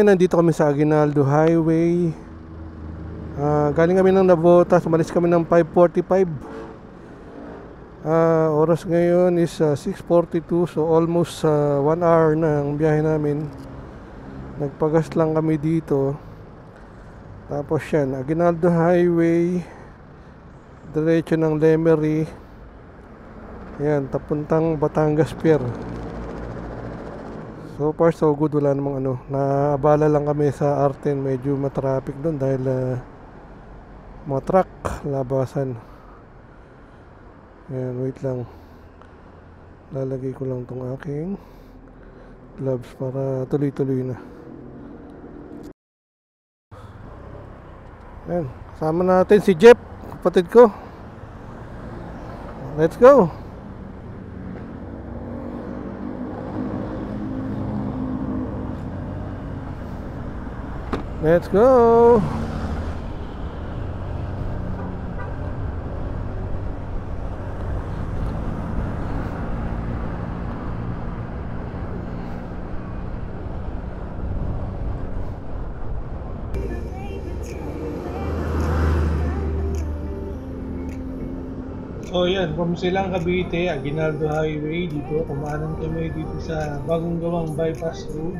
ngayon nandito kami sa Aguinaldo Highway. Galing kami ng Navotas, umalis kami ng 5:45. Oras ngayon is 6:42, so almost 1 hour na ang biyahe namin. Nagpagas lang kami dito. Tapos yan, Aguinaldo Highway, diretso ng Lemery. Yan, tapuntang Batangas Pier. So far so good, wala namang ano. Naabala lang kami sa Arten, medyo matraffic doon dahil mga truck labasan. Ayan, wait lang. Lalagay ko lang tong aking gloves para tuloy-tuloy na. Ayan, kasama natin si Jeff, kapatid ko. Let's go! Let's go! So yan, from Silang Cavite, Aguinaldo Highway, dito, kumanan kami dito sa bagong gawang bypass road.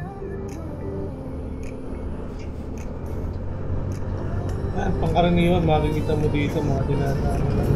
Yan, pangkaraniwan, makikita mo dito mga dinadaan ng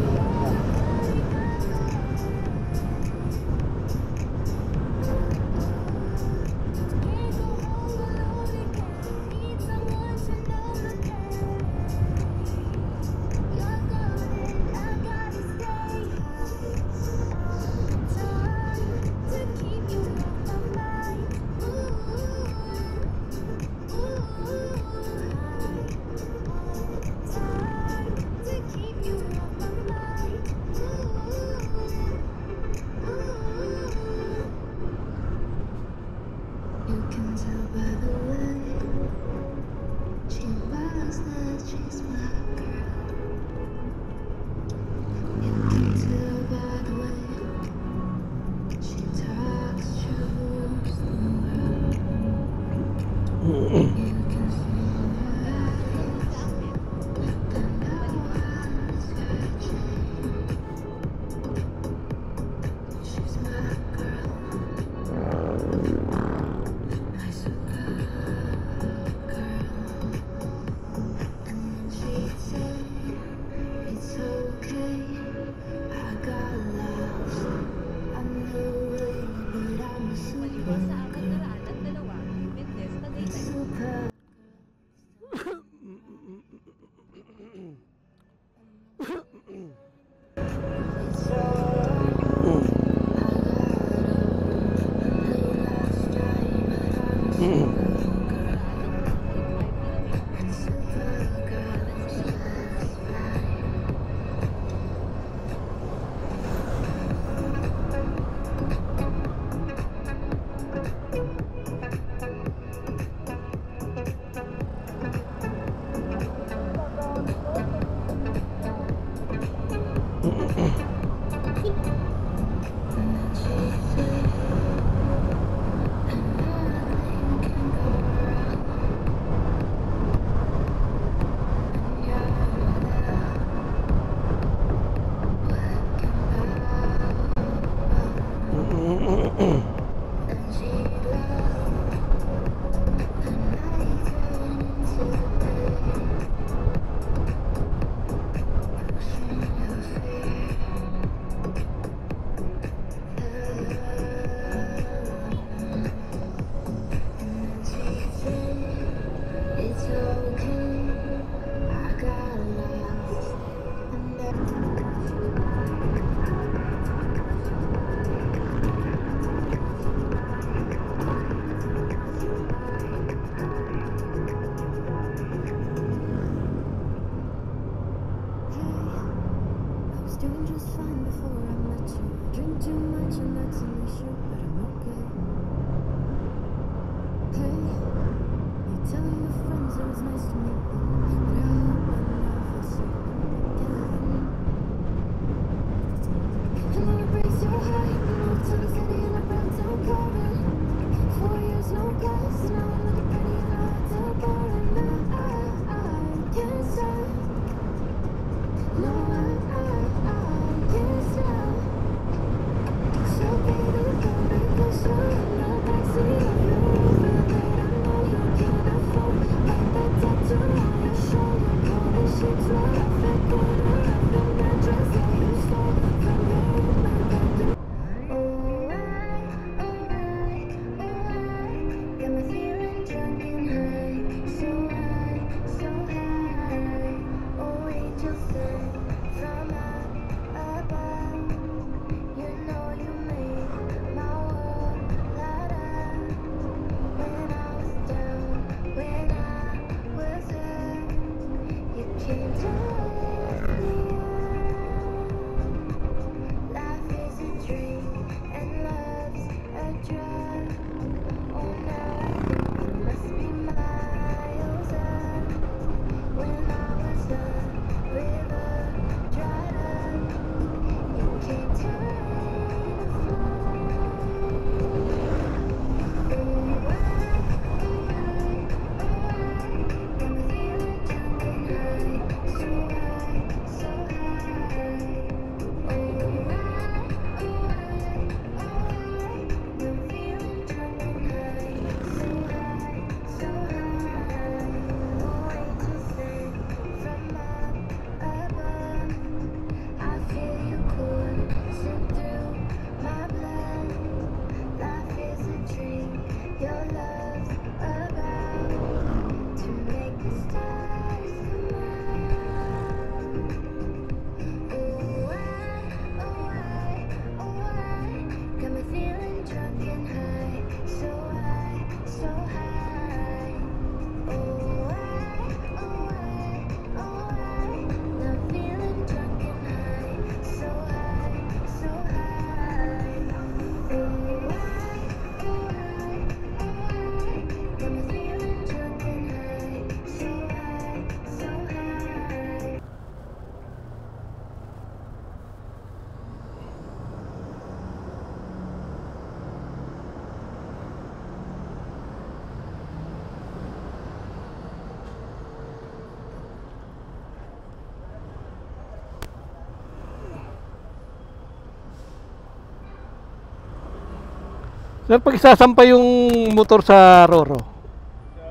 Sir, pag isasampa yung motor sa Roro,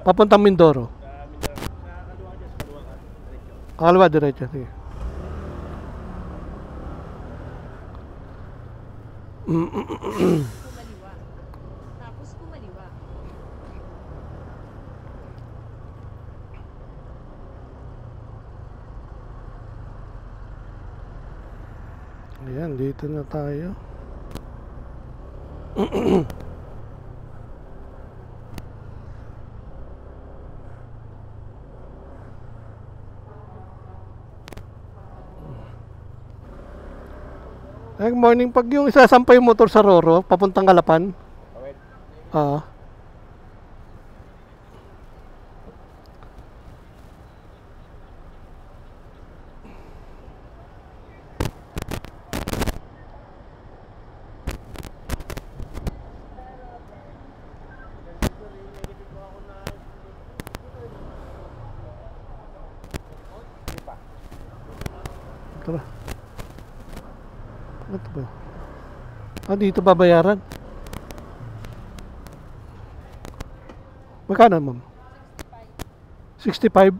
papuntang Mindoro. Kaliwa, diretso. Sige. Kumaliwa. Tapos kumaliwa. Ayan, dito na tayo. Good morning. Pag yung isasampay yung motor sa Roro, papuntang Kalapan. Ah. Tara. Ano ba? Ah, dito babayaran. Magkano, ma'am? 65.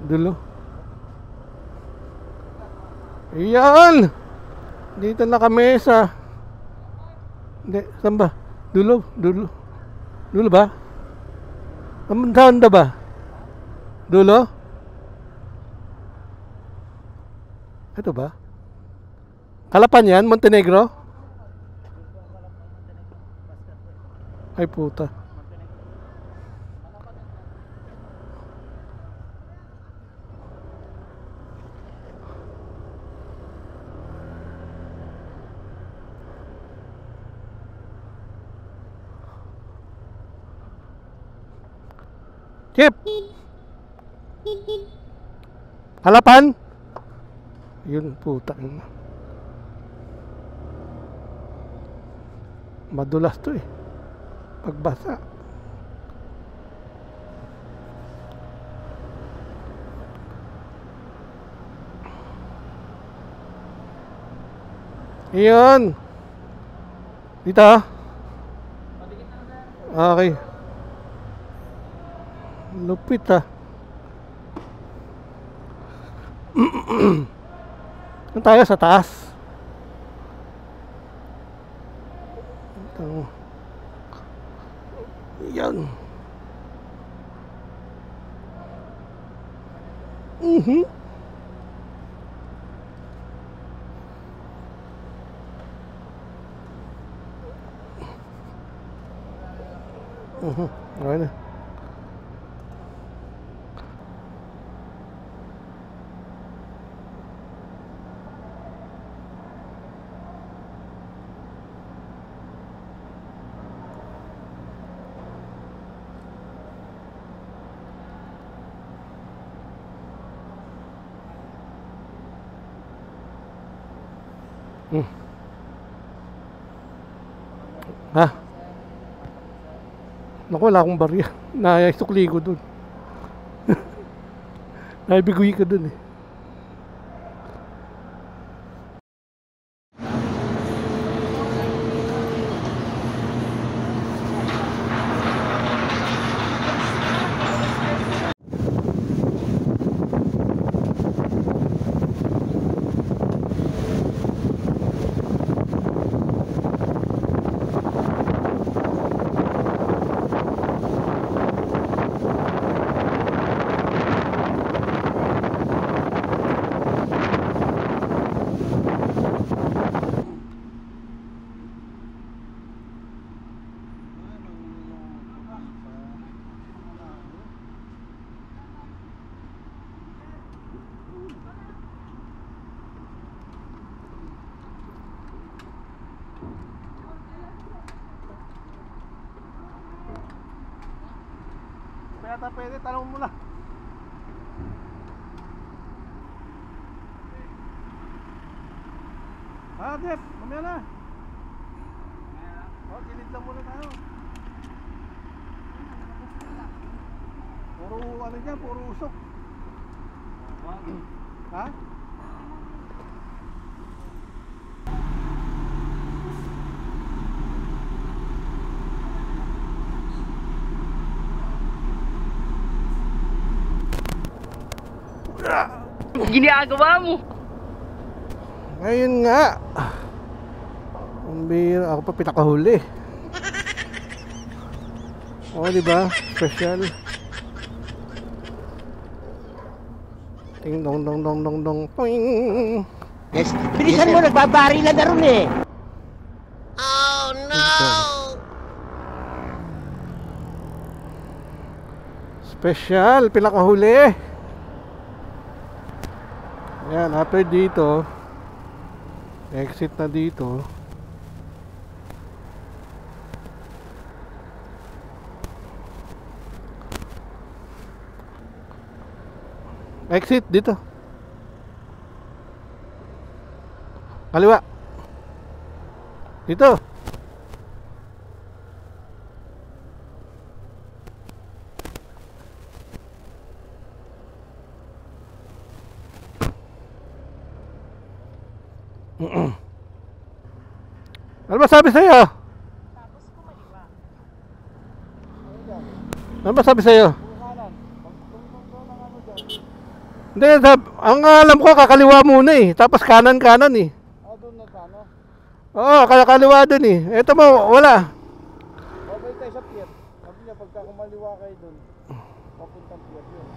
Dulo. Iyan! Dito na kami sa... Hindi, saan ba? Dulo. Dulo ba? Saan ba? Dulo? Ito ba? Kalapan yan? Montenegro? Ay puta. Chip! Halapan? Yun, puta. Madulas to eh. Pagbasa. Iyon. Dito ah. Okay. Lupit ah. Doon tayo sa taas. Ito. Yan. Okay na. Ha? Naku, wala akong barya. Naisukli ko dun. Naibigui ko dun eh. Kaya pwede, tanong mo na. Jeff, mamaya na. Gilid lang muna tayo. Puro ano dyan, puro usok. Ha? Ginagawa mo? Ngayon nga. Ang bihira, ako pa pinakahuli. Oo, di ba? Special. Ting dong dong dong dong dong. Poing. Yes. Bilisan mo, nagbabarilan na ron eh. Oh no. Special, pinakahuli. Yan, after dito, exit na dito. Exit dito. Kaliwa. Dito. Ano ba sabi sa'yo? Tapos kumaliwa. Ano ba sabi sa'yo? Hindi, ang alam ko kakaliwa muna eh. Tapos kanan eh. Doon na sa ano? Oo, kakaliwa dun eh. Ito mo, wala. Babay tayo sa pier. Sabi niya, pagka kumaliwa kayo doon, papuntang pier yun.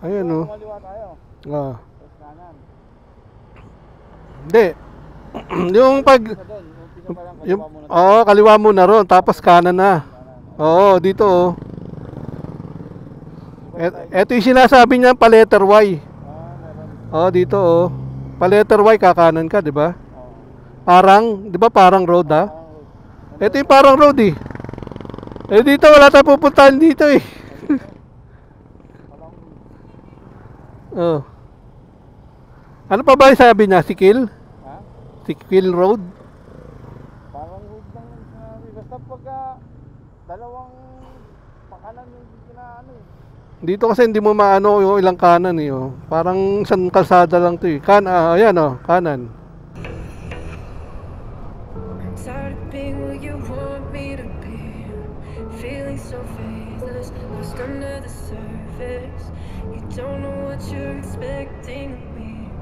Ayan o. Kumaliwa tayo. Oh. Tapos kanan. Hindi. Yung pag... Sa doon, yung pinakalang Yung, kaliwa muna. oo, kaliwa muna ron. Tapos kanan na. Oo, dito oh. Ito yung sinasabi niya, pa letter Y. Meron. Oo, dito oh. Pa letter Y, kakanan ka, di ba? Oo. Parang, di ba parang road ha? Parang road. Ito yung parang road eh. Eh dito wala tayong pupuntahan dito eh. Parang Oh. Ano pa ba yung sabi niya? Sikil? ha? Sikil Road? Parang road lang yung sinabi. Basta pagka dalawang pakanan yung ano eh. Dito kasi hindi mo maano yung ilang kanan eh. Oh. Parang isang kalsada lang to eh. Ayan oh, kanan. Tired of being who you want me to be. Feeling so faithless, lost under the surface. You don't know what you're expecting of me,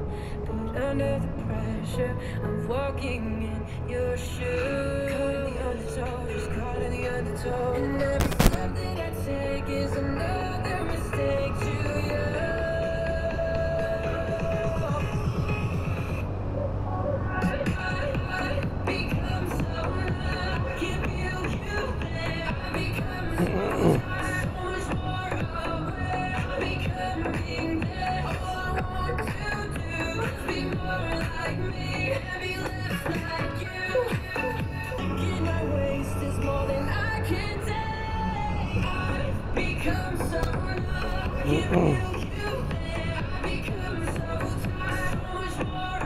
but under the pressure of walking in your shoes. Caught in the undertow, just caught in the undertow. And every step that I take is another mistake to you. Become so numb, can't feel you there. I become so much more aware. Becoming there. All I want to do is be more like me and be less like you. Thinking I waste is more than I can take. I've become so numb, can't feel you there. I become so tired, so much more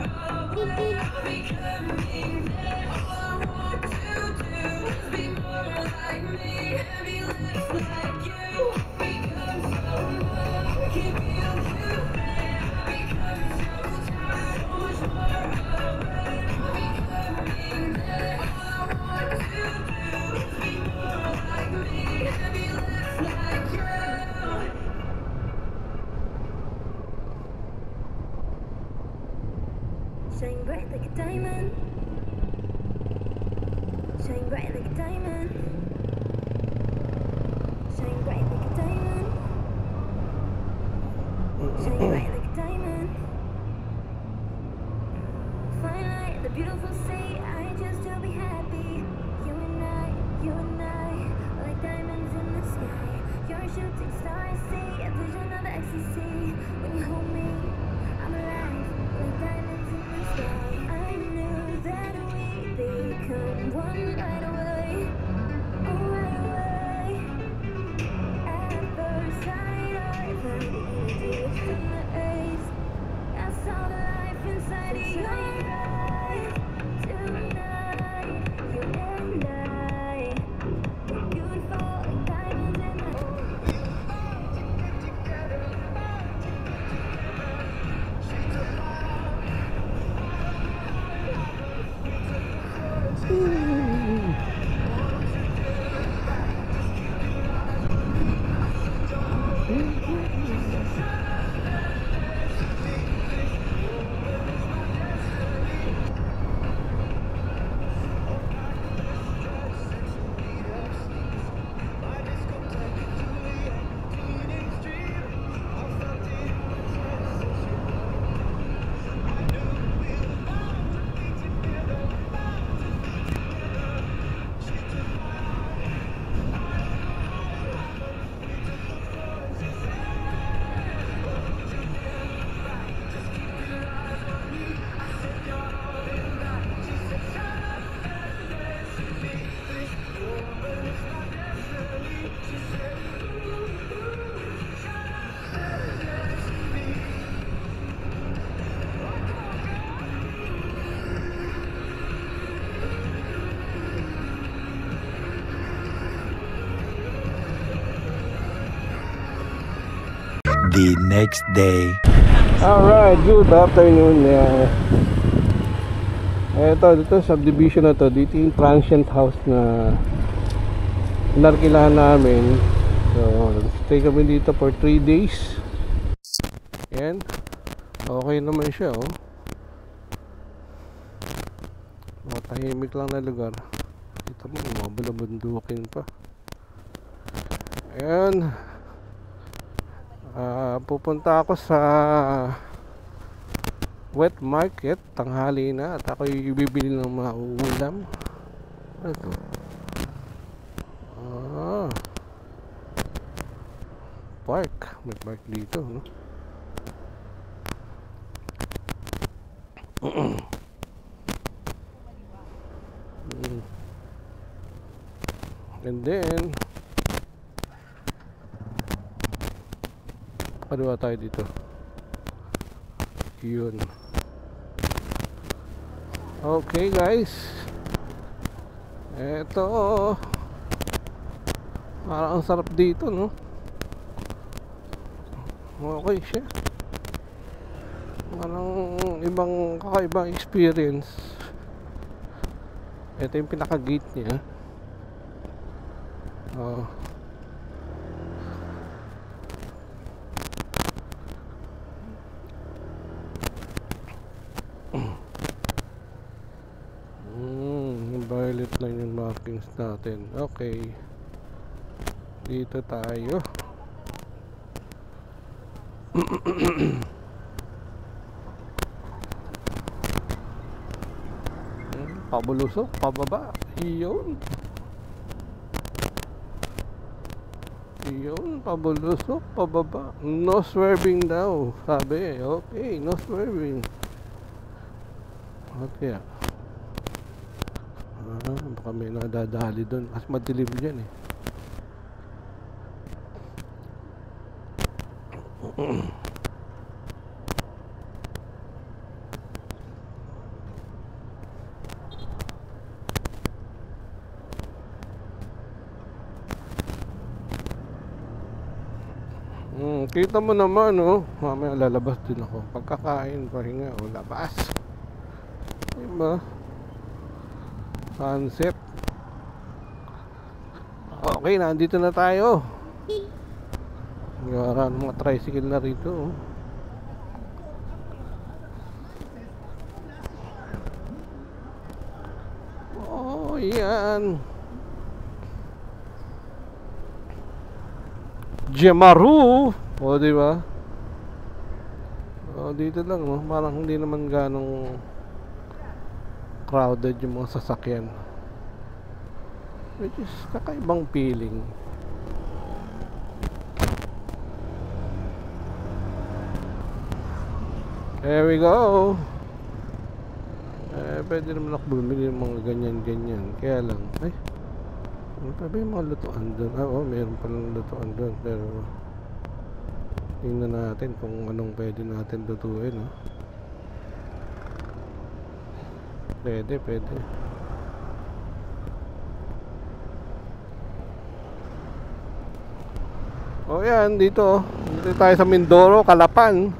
aware. Becoming there. All I want to do is be more like me and be less like you. Become so numb, can't feel you there. I become so tired, so much more aware. Becoming there. All I want to do is be more like me and be less like you. Shine bright like a diamond. Shine bright like a diamond. Shine bright like a diamond. Shine bright like a diamond. Fine light, the beautiful say, I just to be happy. You and I, like diamonds in the sky. You're a shooting star, I see a vision of ecstasy. When you hold me, I'm alive, like diamonds in the sky. I knew that we'd become one right away. Oh, right away. At first sight, I found it easy to The next day. Alright, good afternoon. Dito subdivision na to. Dito yung transient house na narkilahan namin. So, stay kami dito for 3 days. Yan. Okay naman siya, oh. Tahimik lang na lugar. Dito mo, mabulabundukin pa. Ayan. Pupunta ako sa wet market, tanghali na, at ako'y bibili ng mga ulam. Ano ito? Park. May park dito, no? And then kaliwa tayo dito. Yun. Okay guys, eto, parang ang sarap dito, no? Okay siya. Parang ibang kakaibang experience. Ito yung pinaka gate niya. Violet lang yung markings natin. Okay, dito tayo. Pabulusok, pababa. Iyon, pabulusok, pababa. No swerving daw, sabi. Okay, no swerving. Okay. Baka may nadadali doon. Mas madilim dyan, eh. Kita mo naman, oh. Mamaya lalabas din ako. Pagkakain, pahinga, o labas. Diba? Sunset. Okay, nandito na tayo. Gara ng mga tricycle na rito, oh. Oh, yan. Gemaru. O, diba? O, dito lang, no? Parang hindi naman ganong crowded yung mga sasakyan, which is kakaibang feeling. There we go. Pwede naman ako bumili ng mga ganyan-ganyan. Kaya lang, ano pa ba yung mga lutuan doon? Meron palang lutuan doon. Pero tingnan natin kung anong pwede natin lutuin, no? Pwede. O yan, dito tayo sa Mindoro, Calapan.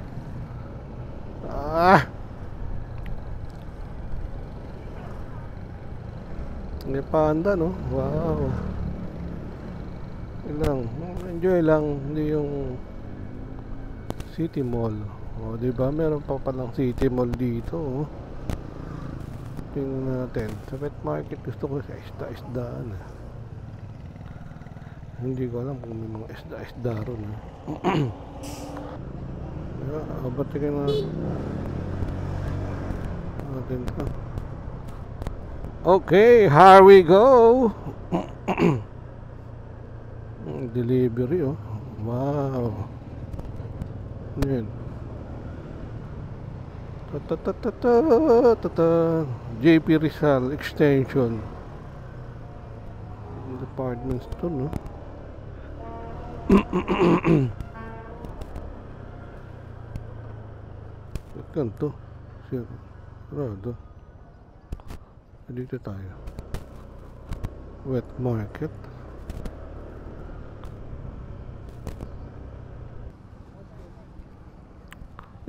May panda, no? Wow. Enjoy lang. Hindi yung City Mall. O, diba? Meron pa palang City Mall dito, oh. Tingnan natin. Sa wet market gusto ko sa isda-isdaan. Hindi ko alam kung may mga isda-isda ron. Ba't ka na natin ito. Okay, here we go. Delivery, oh. Wow. Yan. JP Rizal Extension department store, no? Kanto sigurado dito tayo. Wet market.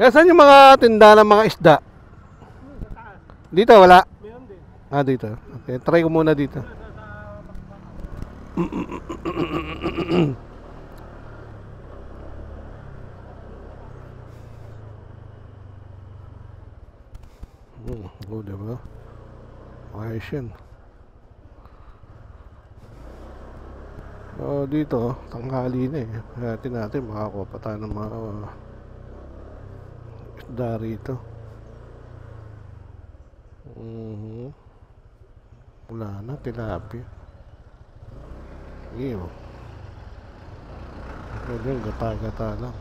Saan yung mga tinda ng mga isda? Dito wala? Ah, dito. Okay, try ko muna dito. Oh, diba? Ayos yan. Dito, tanghali na eh. Natin makakuha pa tayo ng mga isda rito. Wala na, tilapia. Iyo. Pwede, gata-gata lang.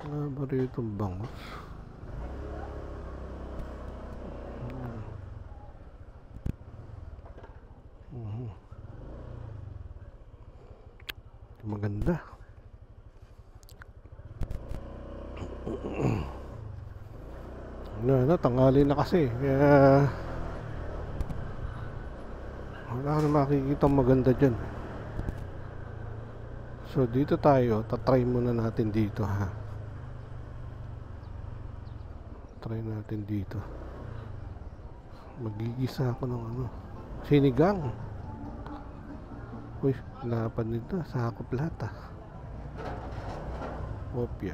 Wala ba rito bangos? Maganda. Tanghali na kasi. Kaya wala ka na makikita maganda dyan. So dito tayo, tatry muna natin dito ha. Try natin dito. Magigisa ako ng sinigang. Uy, lapan nito sa hakop lahat ah. Opya.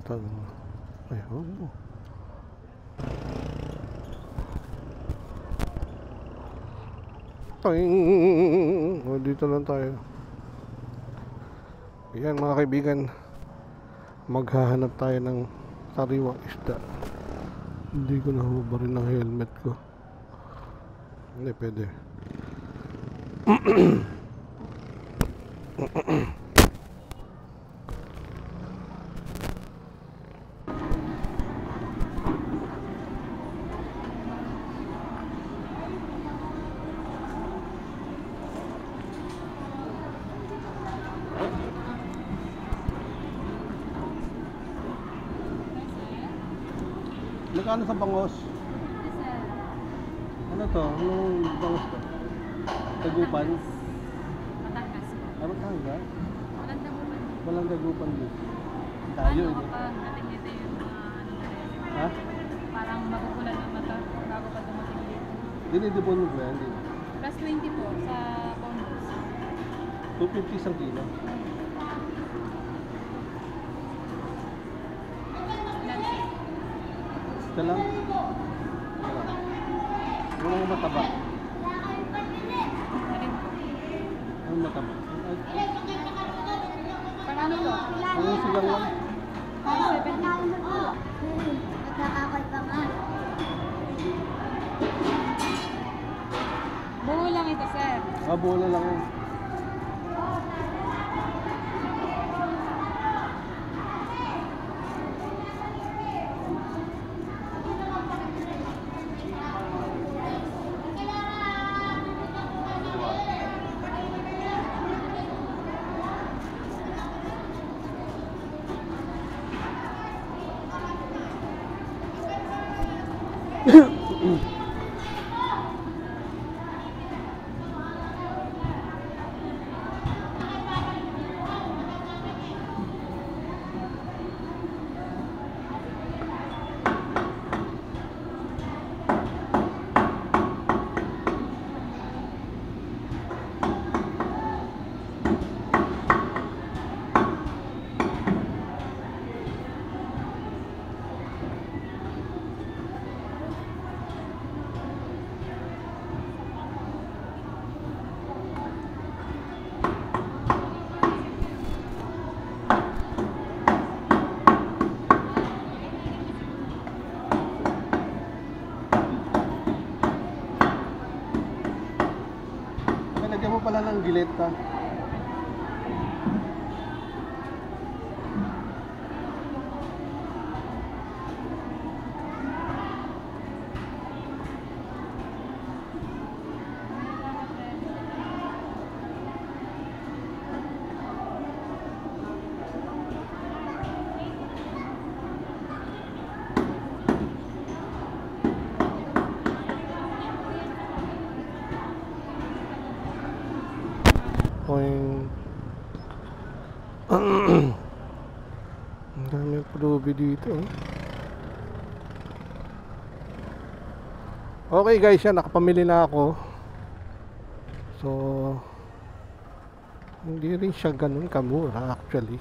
Ay, oh. Dito lang tayo. Ayan mga kaibigan, maghahanap tayo ng sariwang isda. Hindi ko nahubarin ng helmet ko. Hindi pwede. Magkano sa bangos? Ano to? Anong bangos to? Tagupan? Batangas po. Ano tangga? Walang tagupan. Walang tagupan dito. Tayo Ano eh. kapag natingiti yung mga ano na rin? Ha? Parang magugulan ng mata bago pa dumating dito. Dinidipon mo ba yan? Plus 20 po sa bonus. 250 isang kilo. Ilan po? Ito lang? Walang mataba. Alin po? Walang mataba. Paano po? Ang sigang lang. 170 po. Nagkakakal pa nga. Buo lang ito, sir. Bola lang yun. Lagyan mo pala ng gileta. Ang dami pulubi dito. Okay guys, yan, nakapamili na ako. So hindi rin siya ganun kamura actually.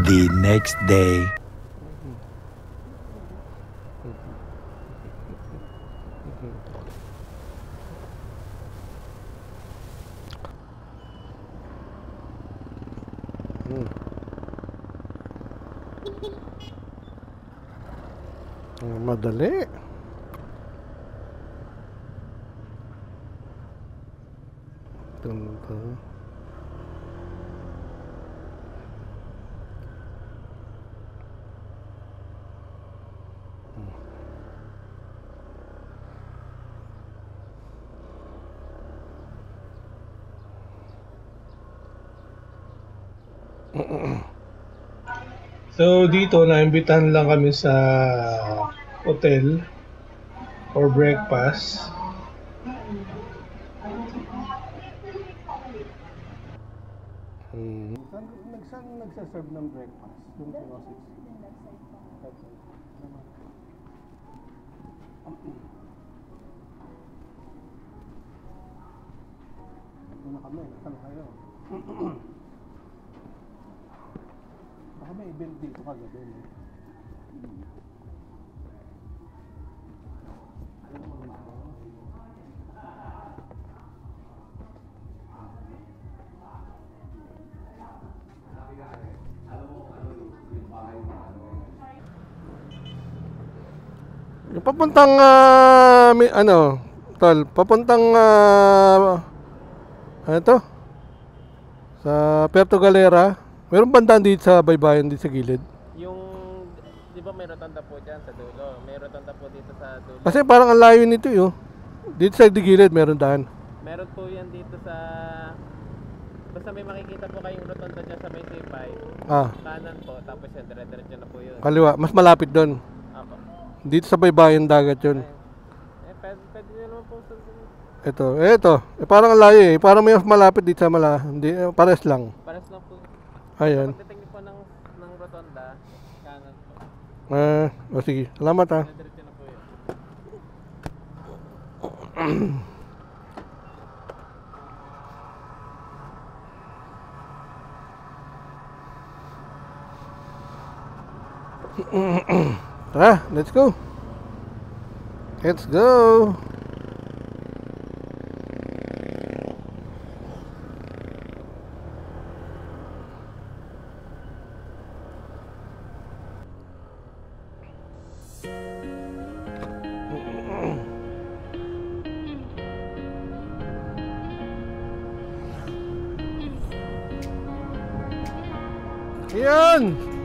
The next day. Madali. Ito. So dito naimbitahan lang kami sa hotel for breakfast. Saan nagsaserve ng breakfast? Yung kinosis? Ito na kami, nasaan kayo? Baka may event dito kagabi. Yung papuntang tol, papuntang ano to? Sa Puerto Galera. Meron bandaan dito sa baybayin dito sa gilid. Yung, di ba may rotunda po dyan sa dulo? May rotunda po dito sa dulo. Kasi parang ang layo nito yun. Dito sa gilid meron daan. Meron po yan dito sa... Basta may makikita po kayong rotunda dyan sa may C5. Kanan po, tapos yan, dire-diretso na po yun. Kaliwa, mas malapit doon. Apo. Dito sa baybayin dagat yun. Pwede nyo naman po sa... Ito. Parang ang layo eh. Parang may mas malapit dito sa hindi, pares lang. Pares lang po. Ayan. Pagdating po ng rotonda, kanan po. Sige. Salamat ha. Dire-diretso na po yun. Tara, let's go. Let's go. Yan!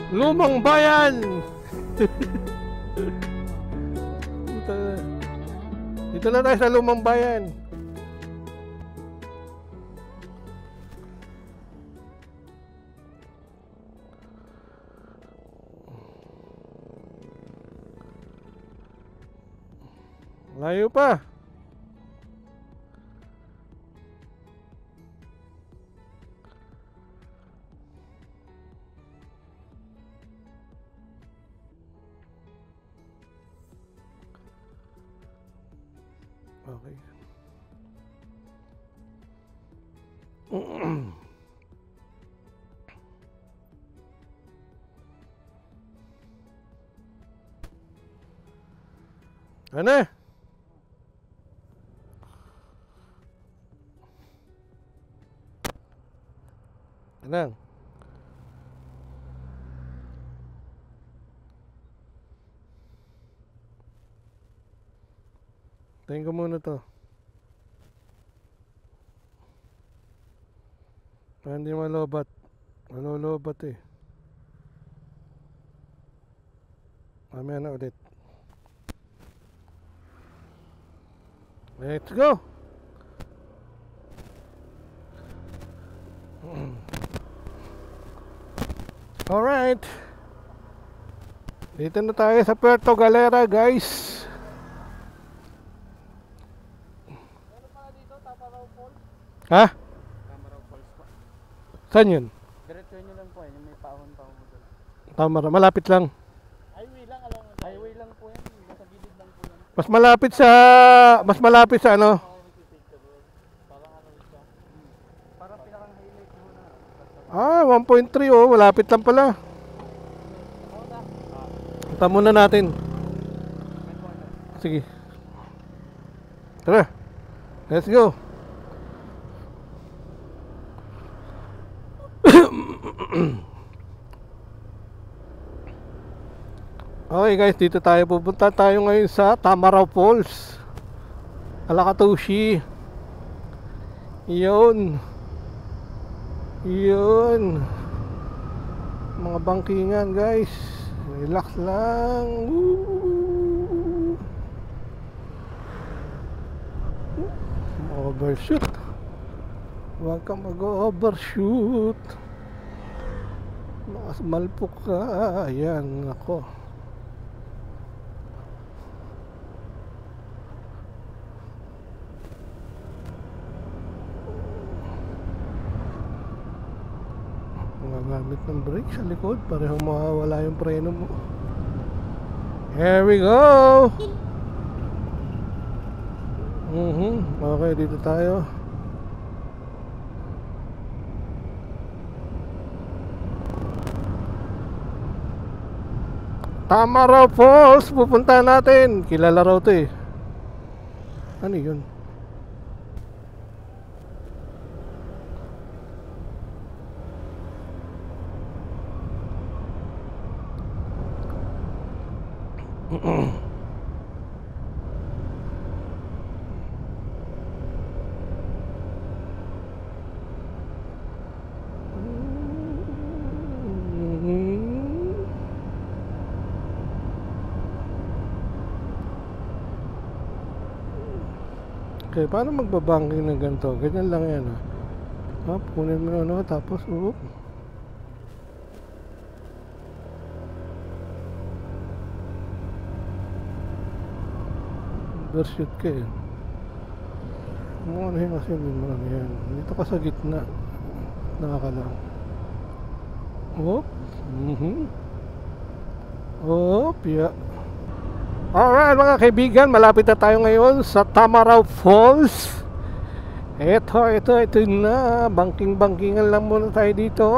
Lumang Bayan. Dito na tayo sa Lumang Bayan. Layo pa. Okay. Ano? Ano? Tingin ko muna to. Hindi malobat. Malolobat eh. Mamaya na ulit. Let's go! Alright. Dito na tayo sa Puerto Galera, guys. Ha? Tamaraw Falls po. Saan yun? Diretso nyo lang po, yung may paahon-paahon mo doon. Tamaraw, malapit lang. Highway lang, highway lang po yan. Sa gilid lang po yan. Mas malapit sa ano? Parang ano siya. Parang pinakang-highlight mo na. 1.3 oh, malapit lang pala. Punta muna natin. Sige. Tara. Let's go. Okay guys, dito tayo pupunta tayo ngayon sa Tamaraw Falls, Alakatushi. Yun mga bangkingan guys, relax lang. Overshoot, huwag kang mag-overshoot, mas malpok ka. Ayan ako. Gamit ng brake sa likod, parehong mawawala yung preno mo. Here we go. Okay, dito tayo. Tamaraw Falls, pupunta natin. Kilala raw to eh. Ano yun? Okay, paano magbabanking ng ganito? Ganyan lang yan ha. Punin mo na tapos overshoot ka eh. Ano yun kasi marami yan. Dito ka sa gitna. Nakakalang. Yeah. Alright mga kaibigan, malapit na tayo ngayon sa Tamaraw Falls. Ito na. Banking-bankingan lang muna tayo dito.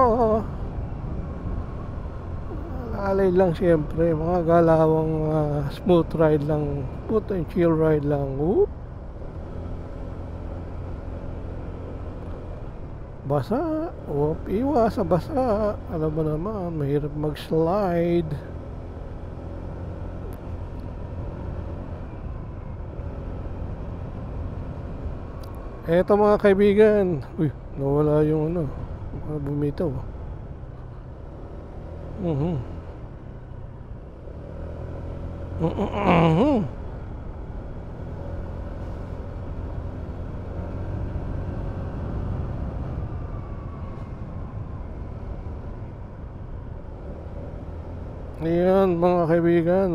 Alay lang siyempre, mga galawang smooth ride lang, smooth and chill ride lang. basa. Iwas sa basa. Alam mo naman, mahirap mag-slide. Eto mga kaibigan. Uy, nawala yung ano. Bumitaw. Ayan mga kaibigan.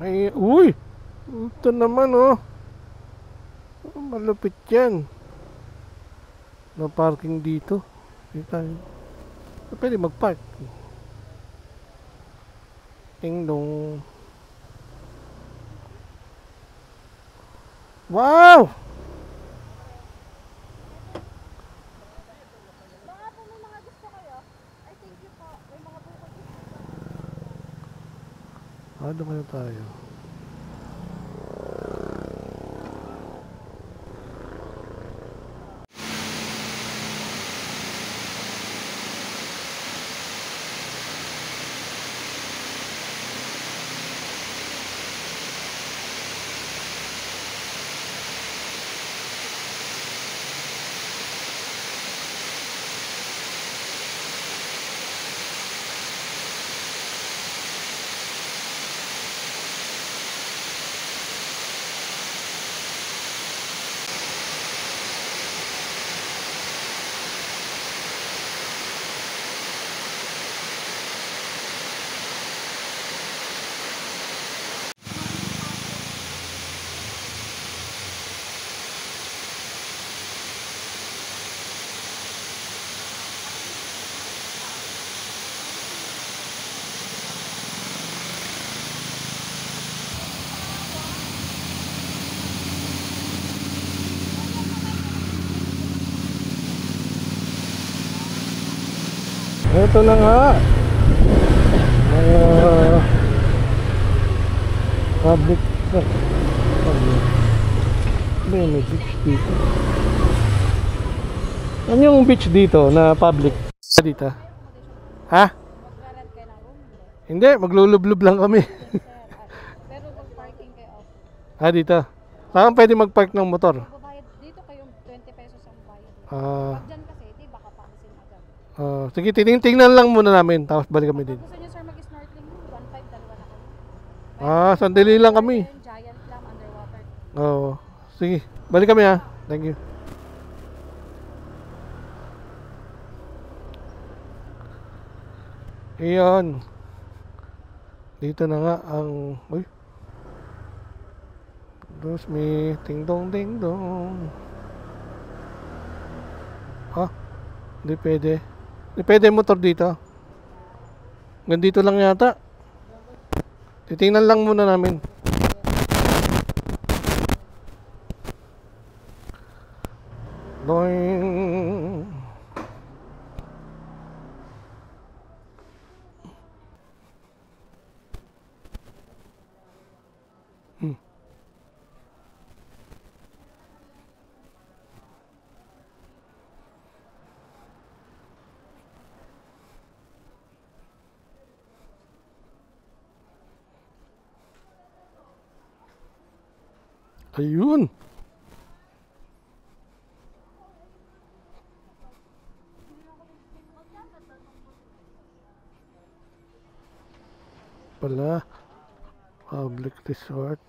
Ay, uy! Ito naman oh. Malupit yan. No parking dito. Dito tayo. Pwede mag-park. Ting dong. Wow! Baka po may mga gusto kayo. I thank you po. May mga buko dito. Ano kaya tayo? Ito na nga. Public. May beach dito. Ano yung beach dito na public? Dito. Ha? Maglalat kayo ng room. Hindi, maglulublob lang kami. Pero mag-parking kayo off. Dito. Saan pwede mag-park ng motor? Babayad dito kayo 20 pesos ang bayad. Ah, Pag dyan kasi, di baka paalisin agad. sige, tingnan lang muna namin. Tapos balik kami din. Gusto nyo sir mag-snorkeling, 1.5 dalawa na kayo. Sandali lang kami. Yung giant clam underwater. Oo. Sige, balik kami ha. Thank you. Iyon. Dito na nga ang... Uy. Dos me. Ting dong ding dong. Hindi pwede. Hindi pwede motor dito. Ganito lang yata. Titingnan lang muna namin. Doing. Ayun. Pala public resort.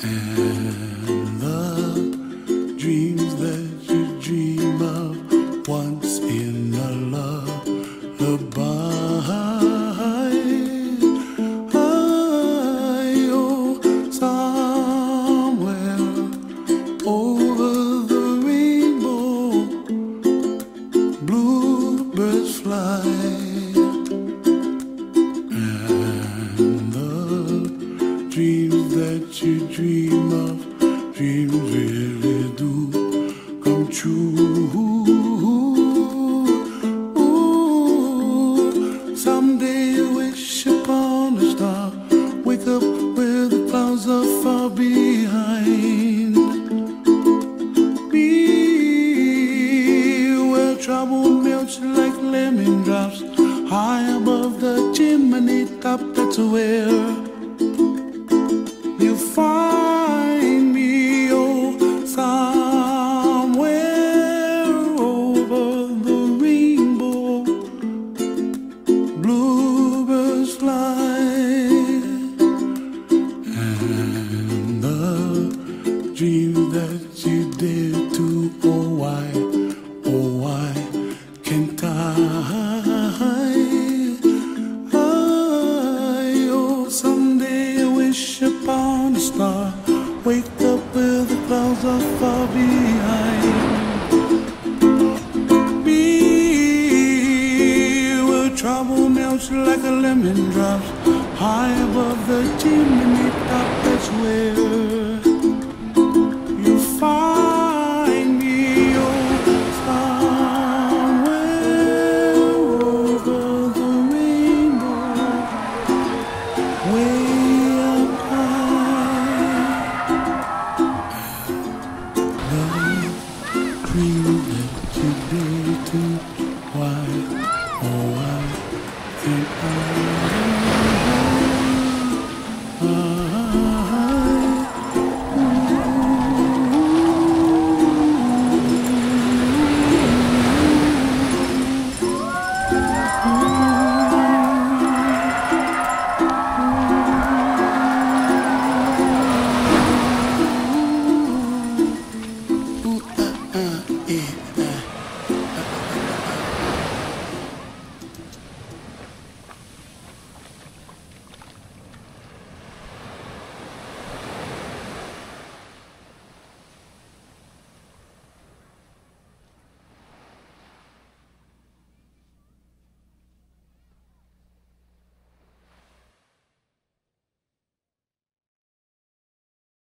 And the dreams that you dream of once in a lullaby. Oh, somewhere over the rainbow, bluebirds fly. And the dreams that you dream of, dreams really do come true. Ooh, someday you wish upon a star, wake up where the clouds are far behind. Be where trouble melts like lemon drops, high above the chimney top. That's where you find me, oh, somewhere over the rainbow, bluebirds fly. And the dreams that you dare to, oh why can't I? Someday I wish upon a star, wake up where the clouds are far behind. Be where trouble melts like a lemon drops, high above the chimney top. That's where